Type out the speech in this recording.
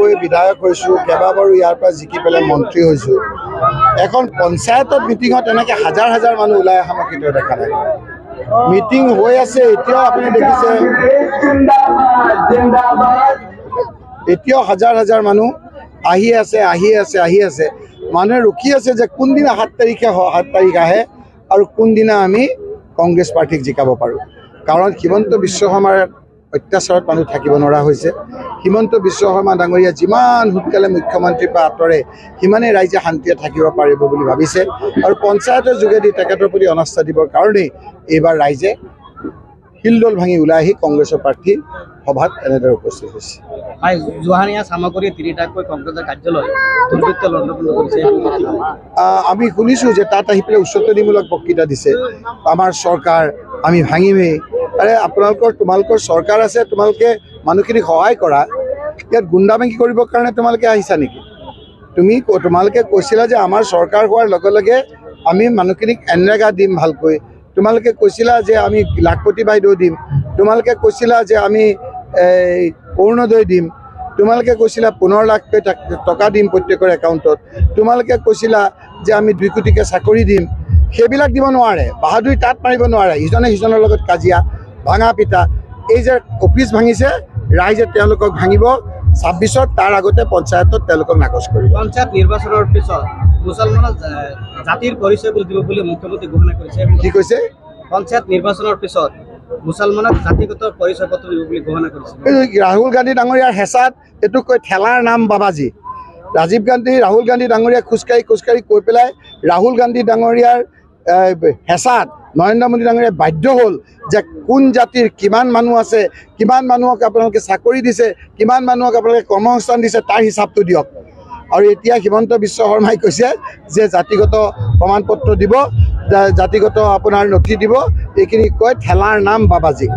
হৈ বিধায়ক হৈছোঁ, কেইবাবাৰো ইয়াৰ পৰা জিকি পেলাই মন্ত্ৰী হৈছোঁ। এখন পঞ্চায়তত মিটিঙত এনেকৈ হাজাৰ হাজাৰ মানুহ ওলাই অহা মই কেতিয়াও দেখা নাই। মিটিং হৈ আছে, এতিয়াও আপুনি দেখিছে, এতিয়াও হাজাৰ হাজাৰ মানুহ আহি আছে। মানুহে ৰখি আছে যে কোনদিনা 7 তাৰিখ আহে আৰু কোনদিনা আমি কংগ্ৰেছ পাৰ্টিক জিকাব পাৰোঁ। কাৰণ হিমন্ত বিশ্ব শৰ্মাৰ অত্যাচাৰত মানুহ থাকিব নোৱাৰা হৈছে। হিমন্ত বিশ্ব শৰ্মা ডাঙৰীয়া যিমান সোনকালে মুখ্যমন্ত্ৰীৰ পৰা আঁতৰে সিমানেই ৰাইজে শান্তিৰে থাকিব পাৰিব বুলি ভাবিছে আৰু পঞ্চায়তৰ যোগেদি তেখেতৰ প্ৰতি অনাস্থা দিবৰ কাৰণেই এইবাৰ ৰাইজে শিলডল ভাঙি ওলাই আহি কংগ্ৰেছৰ প্ৰাৰ্থী সভাত এনেদৰে উপস্থিত হৈছে। জোহানিয়া সামগ্ৰী 3টাকৈ কংগ্ৰেছৰ কাৰ্যালয় আমি শুনিছোঁ যে তাত আহি পেলাই উচতনিমূলক বক্তৃতা দিছে, আমাৰ চৰকাৰ আমি ভাঙিমেই। আৰে তোমালোকৰ চৰকাৰ আছে, তোমালোকে মানুহখিনিক সহায় কৰা, ইয়াত গুণ্ডামাগি কৰিবৰ কাৰণে তোমালোকে আহিছা নেকি? তোমালোকে কৈছিলা যে আমাৰ চৰকাৰ হোৱাৰ লগে লগে আমি মানুহখিনিক এনৰেগা দিম ভালকৈ, তোমালোকে কৈছিলা যে আমি লাখপতি বাইদেউ দিম, তোমালোকে কৈছিলা যে আমি অৰুণোদয় দিম, তোমালোকে কৈছিলা 15 লাখ টকা দিম প্ৰত্যেকৰ একাউণ্টত, তোমালোকে কৈছিলা যে আমি 2 কোটিকৈ চাকৰি দিম। সেইবিলাক দিব নোৱাৰে, বাহাদুৰি তাত মাৰিব নোৱাৰে, ইজনে সিজনৰ লগত কাজিয়া ভাঙা পিটা। এই যে অফিচ ভাঙিছে, ৰাইজে তেওঁলোকক ভাঙিব 26ত, তাৰ আগতে পঞ্চায়তত তেওঁলোকক নাকচ কৰিব। পঞ্চায়ত নিৰ্বাচনৰ পিছত মুছলমানৰ জাতিৰ পৰিচয় দিব বুলি মুখ্যমন্ত্ৰী ঘোষণা কৰিছে। কি কৈছে? পঞ্চায়ত নিৰ্বাচনৰ পিছত মুছলমানক জাতিগত পৰিচয় পত্ৰ দিব বুলি ঘোষণা কৰিছে। ৰাহুল গান্ধী ডাঙৰীয়াৰ হেঁচাত এইটো কৈ ঠেলাৰ নাম বাবাজী। ৰাহুল গান্ধী ডাঙৰীয়া খোজকাঢ়ি কৈ পেলাই ৰাহুল গান্ধী ডাঙৰীয়াৰ হেঁচাত নৰেন্দ্ৰ মোদী ডাঙৰীয়াই বাধ্য হ'ল যে কোন জাতিৰ কিমান মানুহ আছে, কিমান মানুহক আপোনালোকে চাকৰি দিছে, কিমান মানুহক আপোনালোকে কৰ্মসংস্থাপন দিছে, তাৰ হিচাপটো দিয়ক। আৰু এতিয়া হিমন্ত বিশ্ব শৰ্মাই কৈছে যে জাতিগত প্ৰমাণ পত্ৰ দিব, জাতিগত আপোনাৰ নথি দিব, এইখিনি কয় ঠেলাৰ নাম বাবাজী।